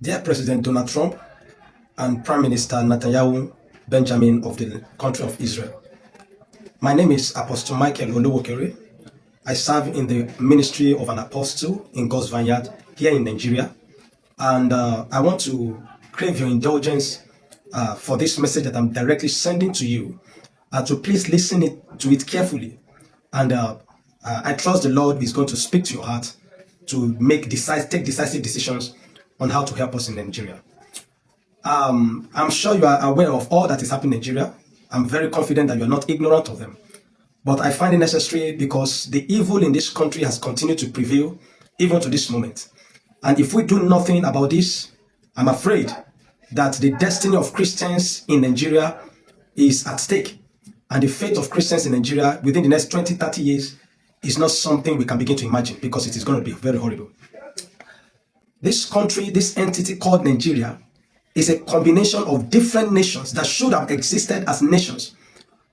Dear President Donald Trump and Prime Minister Netanyahu Benjamin of the country of Israel, my name is Apostle Michael Olowokere. I serve in the ministry of an apostle in God's Vineyard here in Nigeria. And I want to crave your indulgence for this message that I'm directly sending to you, to please listen to it carefully. And I trust the Lord is going to speak to your heart to take decisive decisions on how to help us in Nigeria. I'm sure you are aware of all that is happening in Nigeria. I'm very confident that you're not ignorant of them. But I find it necessary because the evil in this country has continued to prevail even to this moment. And if we do nothing about this, I'm afraid that the destiny of Christians in Nigeria is at stake. And the fate of Christians in Nigeria within the next 20, 30 years is not something we can begin to imagine, because it is going to be very horrible. This country, this entity called Nigeria, is a combination of different nations that should have existed as nations,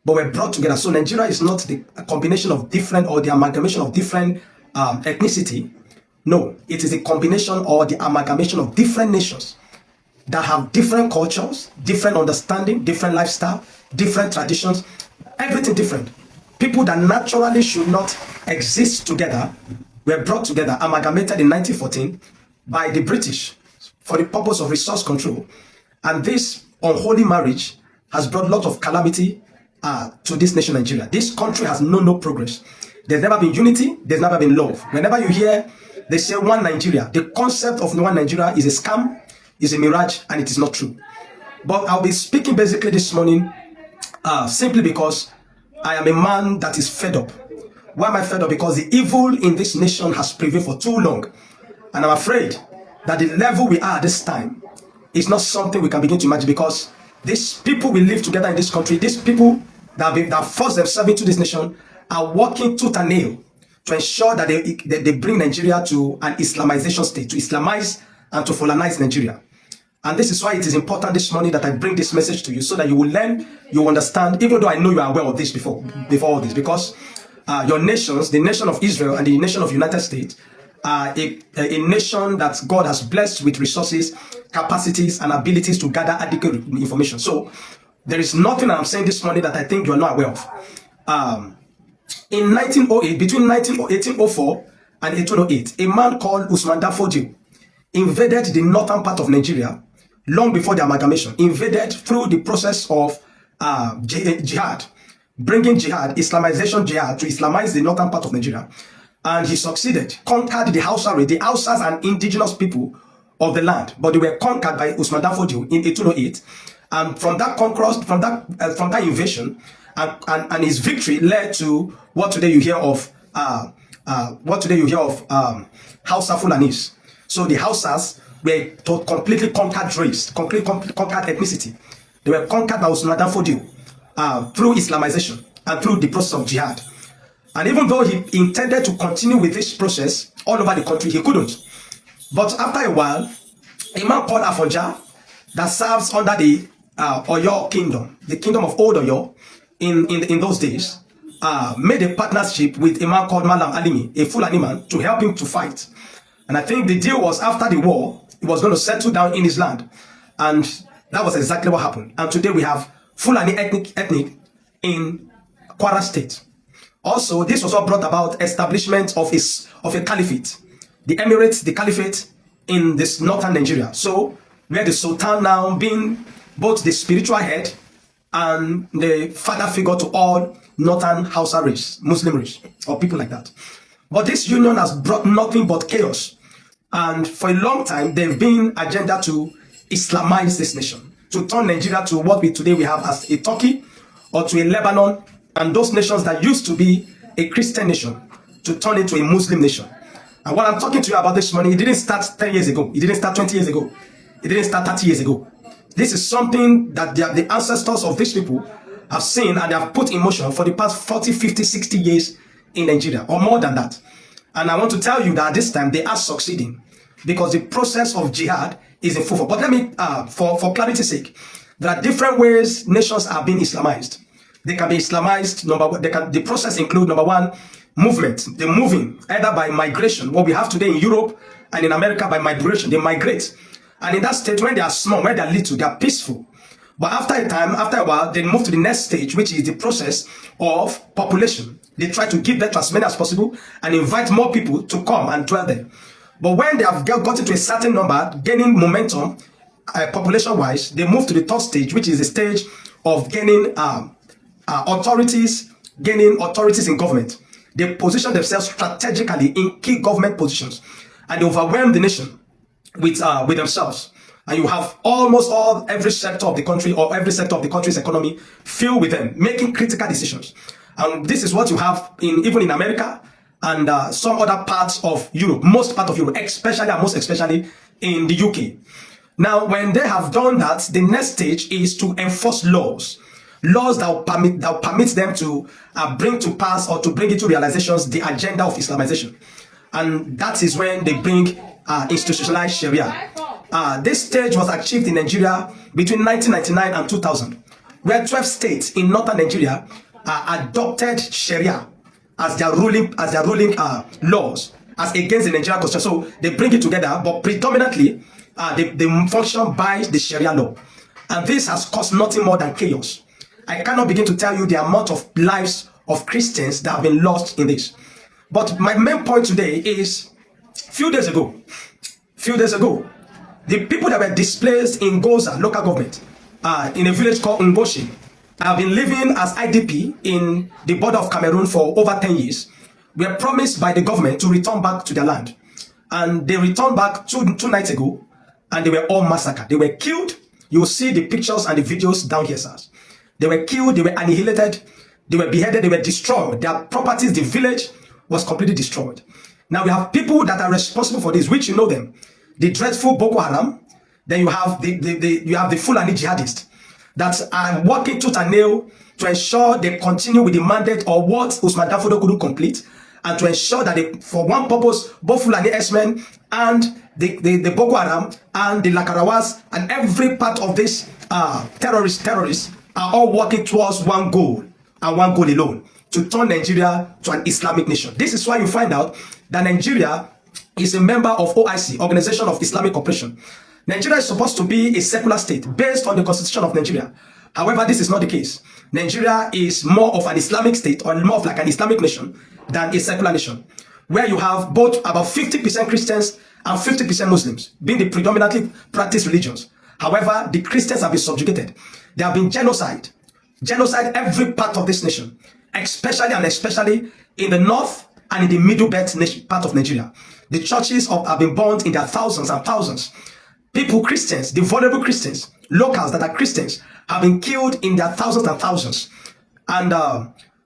but were brought together. So Nigeria is not the combination of different, or the amalgamation of different ethnicity. No, it is a combination or the amalgamation of different nations that have different cultures, different understanding, different lifestyle, different traditions, everything different. People that naturally should not exist together were brought together, amalgamated in 1914 by the British for the purpose of resource control. And this unholy marriage has brought a lot of calamity to this nation, Nigeria. This country has known no progress. There's never been unity. There's never been love. Whenever you hear they say one Nigeria, the concept of one Nigeria is a scam, is a mirage, and it is not true. But I'll be speaking basically this morning simply because I am a man that is fed up. Why am I fed up? Because the evil in this nation has prevailed for too long. And I'm afraid that the level we are at this time is not something we can begin to imagine, because these people we live together in this country, these people that force themselves into this nation, are working tooth and nail to ensure that they bring Nigeria to an Islamization state, to Islamize and to Fulanize Nigeria. And this is why it is important this morning that I bring this message to you, so that you will learn, you understand, even though I know you are aware of this before all this, because your nations, the nation of Israel and the nation of United States, are a nation that God has blessed with resources, capacities, and abilities to gather adequate information. So there is nothing I'm saying this morning that I think you are not aware of. In 1908, between 1804 and 1808, a man called Usman Danfodio invaded the northern part of Nigeria long before the amalgamation, invaded through the process of jihad, bringing jihad, Islamization jihad, to Islamize the northern part of Nigeria. And he succeeded, conquered the Hausa race. The Hausas are indigenous people of the land, but they were conquered by Usman Danfodio in 1808. And from that conquest, from that invasion, and his victory led to what today you hear of Hausa Fulanis. So the Hausas were completely conquered race, completely conquered ethnicity. They were conquered by Usman Danfodio through Islamization and through the process of jihad. And even though he intended to continue with this process all over the country, he couldn't. But after a while, a man called Afonja, that serves under the Oyo kingdom, the kingdom of Old Oyo, in those days, made a partnership with a man called Malam Alimi, a Fulani man, to help him to fight. And I think the deal was, after the war, he was going to settle down in his land. And that was exactly what happened. And today we have Fulani ethnic in Kwara State. Also, this was what brought about establishment of a caliphate, the Emirates, the caliphate in this northern Nigeria. So, where the Sultan now being both the spiritual head and the father figure to all northern Hausa race, Muslim race, or people like that. But this union has brought nothing but chaos. And for a long time, there's been agenda to Islamize this nation, to turn Nigeria to what today we have as a Turkey, or to a Lebanon, and those nations that used to be a Christian nation, to turn into a Muslim nation. And what I'm talking to you about this morning, it didn't start 10 years ago. It didn't start 20 years ago. It didn't start 30 years ago. This is something that the ancestors of these people have seen and they have put in motion for the past 40, 50, 60 years in Nigeria, or more than that. And I want to tell you that at this time, they are succeeding, because the process of jihad is in full force. But let me, for clarity's sake, there are different ways nations are being Islamized. They can be Islamized, the process include, number one, movement. They're moving either by migration, what we have today in Europe and in America by migration. They migrate. And in that stage, when they are small, when they are little, they are peaceful. But after a time, after a while, they move to the next stage, which is the process of population. They try to give birth to as many as possible and invite more people to come and dwell there. But when they have gotten to a certain number, gaining momentum, population-wise, they move to the third stage, which is the stage of gaining authorities in government. They position themselves strategically in key government positions, and they overwhelm the nation with themselves. And you have almost every sector of the country, or every sector of the country's economy filled with them, making critical decisions. And this is what you have even in America and some other parts of Europe, most part of Europe, especially and most especially in the UK. Now, when they have done that, the next stage is to enforce laws that will permit them to bring to pass or to bring into realizations the agenda of Islamization. And that is when they bring institutionalized Sharia. This stage was achieved in Nigeria between 1999 and 2000, where 12 states in northern Nigeria adopted Sharia as their ruling laws as against the Nigerian constitution. So they bring it together, but predominantly they function by the Sharia law. And this has caused nothing more than chaos. I cannot begin to tell you the amount of lives of Christians that have been lost in this. But my main point today is, few days ago, the people that were displaced in Goza local government, in a village called Ngoshi, have been living as IDP in the border of Cameroon for over 10 years, were promised by the government to return back to their land. And they returned back two nights ago, and they were all massacred. They were killed. You will see the pictures and the videos down here, sirs. They were killed, they were annihilated, they were beheaded, they were destroyed. Their properties, the village was completely destroyed. Now we have people that are responsible for this, which you know them. The dreadful Boko Haram. Then you have the Fulani jihadists that are working tooth and nail to ensure they continue with the mandate or what Usman Danfodio couldn't complete, and to ensure that they, for one purpose, both Fulani S-men and the Boko Haram and the Lakarawas and every part of this terrorists are all working towards one goal and one goal alone: to turn Nigeria to an Islamic nation. This is why you find out that Nigeria is a member of OIC, Organization of Islamic Cooperation. Nigeria is supposed to be a secular state based on the Constitution of Nigeria. However, this is not the case. Nigeria is more of an Islamic state, or more of like an Islamic nation, than a secular nation, where you have both about 50% Christians and 50% Muslims being the predominantly practiced religions. However, the Christians have been subjugated. There have been genocide every part of this nation, especially in the north and in the middle belt part of Nigeria. The churches have been burned in their thousands and thousands. People, Christians, the vulnerable Christians, locals that are Christians, have been killed in their thousands and thousands. And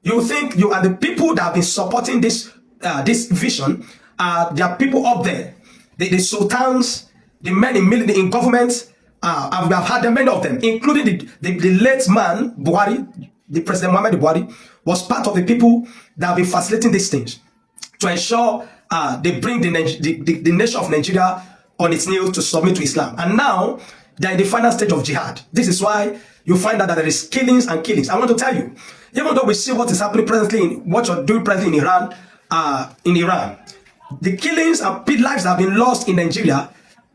you think you are the people that have been supporting this vision. There are people up there, the sultans, the men in government. And we have had many of them, including the late man Buhari, the President Muhammad Buhari, was part of the people that have been facilitating these things to ensure they bring the nation of Nigeria on its knees to submit to Islam. And now they're in the final stage of jihad. This is why you find out that there is killings and killings. I want to tell you, even though we see what is happening presently, what you're doing presently in Iran, the killings and lives that have been lost in Nigeria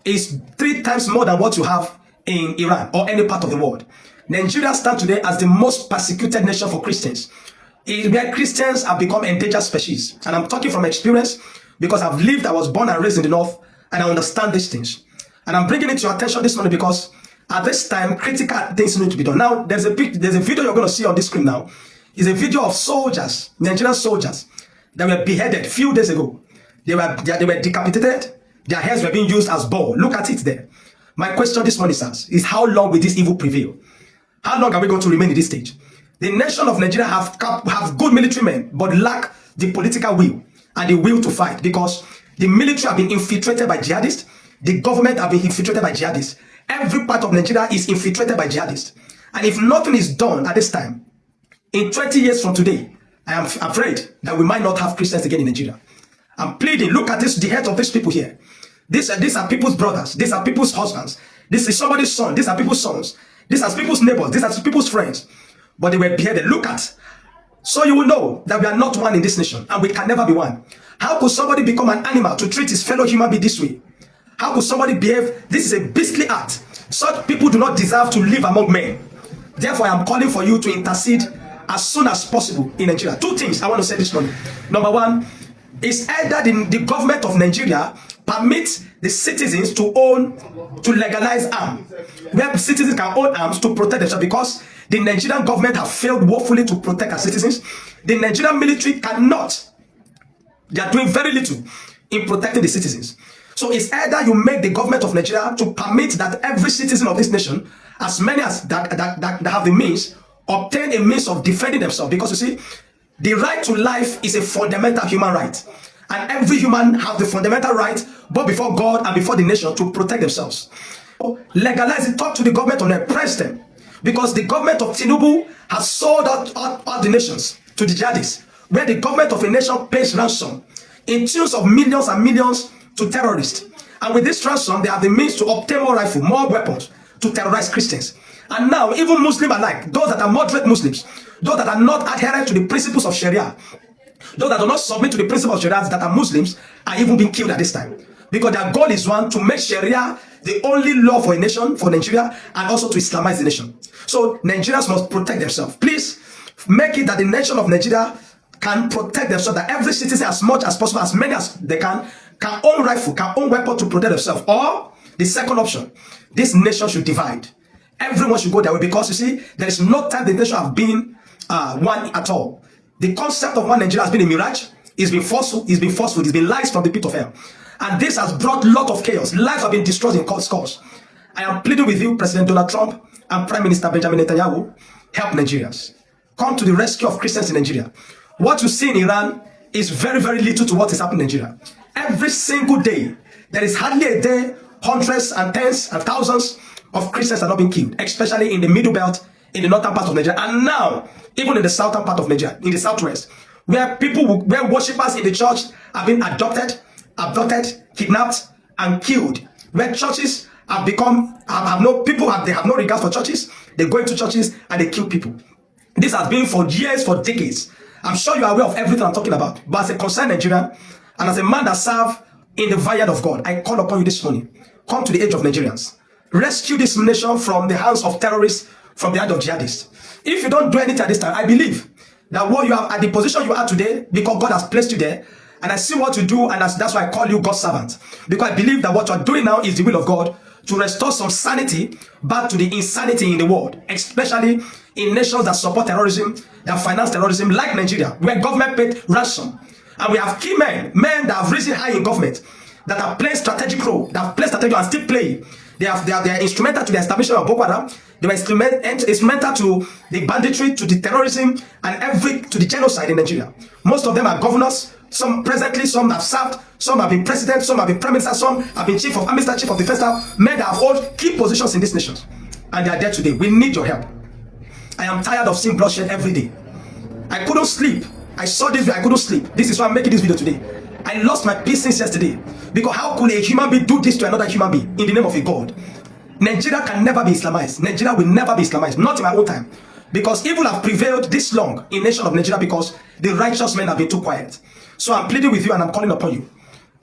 is 3 times more than what you have in Iran or any part of the world. Nigeria stands today as the most persecuted nation for Christians, where Christians have become endangered species. And I'm talking from experience, because I was born and raised in the north, and I understand these things. And I'm bringing it to your attention this morning because at this time, critical things need to be done. Now, there's a video you're going to see on this screen now. It's a video of soldiers, Nigerian soldiers, that were beheaded a few days ago. They were decapitated. Their heads were being used as bow. Look at it there. My question this morning, sirs, is how long will this evil prevail? How long are we going to remain in this stage? The nation of Nigeria have good military men, but lack the political will and the will to fight, because the military have been infiltrated by jihadists. The government have been infiltrated by jihadists. Every part of Nigeria is infiltrated by jihadists. And if nothing is done at this time, in 20 years from today, I am afraid that we might not have Christians again in Nigeria. I'm pleading, look at this, the heads of these people here. These are people's brothers. These are people's husbands. This is somebody's son. These are people's sons. These are people's neighbors. These are people's friends. But they were beheaded. Look at. So you will know that we are not one in this nation, and we can never be one. How could somebody become an animal to treat his fellow human being this way? How could somebody behave? This is a beastly act. Such people do not deserve to live among men. Therefore, I am calling for you to intercede as soon as possible in Nigeria. Two things I want to say this morning. Number one, is either the government of Nigeria permits the citizens to legalize arms, where citizens can own arms to protect themselves, because the Nigerian government have failed woefully to protect our citizens. The Nigerian military cannot. They are doing very little in protecting the citizens. So it's either you make the government of Nigeria to permit that every citizen of this nation, as many as that have the means, obtain a means of defending themselves. Because you see, the right to life is a fundamental human right. And every human has the fundamental right, both before God and before the nation, to protect themselves. So legalize it, talk to the government on oppress them. Because the government of Tinubu has sold out the nations to the jihadists, where the government of a nation pays ransom in tunes of millions and millions to terrorists. And with this ransom, they have the means to obtain more rifles, more weapons to terrorize Christians. And now, even Muslims alike, those that are moderate Muslims, those that are not adherent to the principles of Sharia, those that do not submit to the principles of Sharia that are Muslims, are even being killed at this time. Because their goal is one, to make Sharia the only law for a nation, for Nigeria, and also to Islamize the nation. So Nigerians must protect themselves. Please make it that the nation of Nigeria can protect themselves, that every citizen, as much as possible, as many as they can own rifle, can own weapon to protect themselves. Or the second option, this nation should divide. Everyone should go that way, because you see, there is no time the nation have been one at all. The concept of one Nigeria has been a mirage. It's been forceful. It's been lies from the pit of hell. And this has brought a lot of chaos. Lives have been destroyed in scores. I am pleading with you, President Donald Trump and Prime Minister Benjamin Netanyahu, help Nigerians. Come to the rescue of Christians in Nigeria. What you see in Iran is very, very little to what is happening in Nigeria. Every single day, there is hardly a day, hundreds and tens and thousands of Christians are not being killed, especially in the middle belt, in the northern part of Nigeria, and now, even in the southern part of Nigeria, in the southwest, where where worshippers in the church have been abducted, kidnapped, and killed, where churches have become, they have no regard for churches. They go into churches and they kill people. This has been for years, for decades. I'm sure you are aware of everything I'm talking about. But as a concerned Nigerian, and as a man that serves in the vineyard of God, I call upon you this morning. Come to the age of Nigerians. Rescue this nation from the hands of terrorists, from the hand of jihadists. If you don't do anything at this time, I believe that what you have at the position you are today, because God has placed you there, and I see what you do, and that's why I call you God's servant. Because I believe that what you are doing now is the will of God, to restore some sanity back to the insanity in the world, especially in nations that support terrorism, that finance terrorism, like Nigeria, where government paid ransom. And we have key men that have risen high in government, that have played strategic role, that have played strategic and still playing. They are instrumental to the establishment of Boko Haram. They were instrumental to the banditry, to the terrorism, and to the genocide in Nigeria. Most of them are governors. Some presently, some have served, some have been president, some have been prime minister, some have been chief of army staff, chief of defense staff, men that have held key positions in these nations. And they are there today. We need your help. I am tired of seeing bloodshed every day. I couldn't sleep. I saw this video, I couldn't sleep. This is why I'm making this video today. I lost my peace since yesterday. Because how could a human being do this to another human being in the name of a God? Nigeria can never be Islamized. Nigeria will never be Islamized. Not in my own time. Because evil have prevailed this long in the nation of Nigeria, because the righteous men have been too quiet. So I'm pleading with you and I'm calling upon you.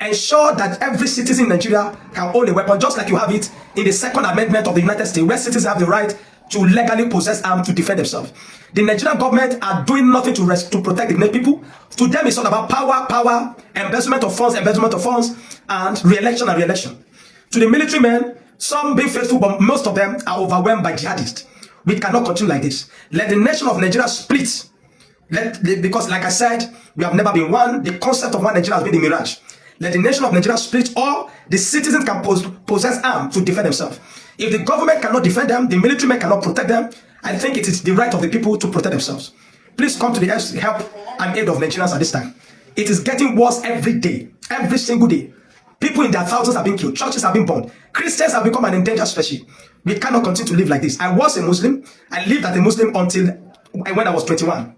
Ensure that every citizen in Nigeria can own a weapon, just like you have it in the Second Amendment of the United States, where citizens have the right to legally possess arms to defend themselves. The Nigerian government are doing nothing to protect the people. To them, it's all about power, embezzlement of funds, and re-election. To the military men, some being faithful, but most of them are overwhelmed by jihadists. We cannot continue like this. Let the nation of Nigeria split. Because like I said, we have never been one. The concept of one Nigeria has been a mirage. Let the nation of Nigeria split, or the citizens can possess arms to defend themselves. If the government cannot defend them, the military men cannot protect them, I think it is the right of the people to protect themselves. Please come to the help and aid of Nigerians at this time. It is getting worse every day, every single day. People in their thousands have been killed. Churches have been burned. Christians have become an endangered species. We cannot continue to live like this. I was a Muslim. I lived as a Muslim until when I was 21.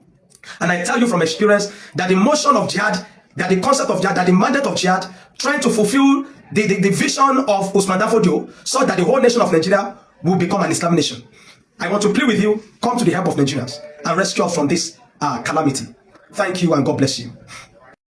And I tell you from experience that the motion of jihad, that the concept of jihad, that the mandate of jihad, trying to fulfill the vision of Usman Danfodio, so that the whole nation of Nigeria will become an Islamic nation. I want to plead with you, come to the help of Nigerians and rescue us from this calamity. Thank you and God bless you.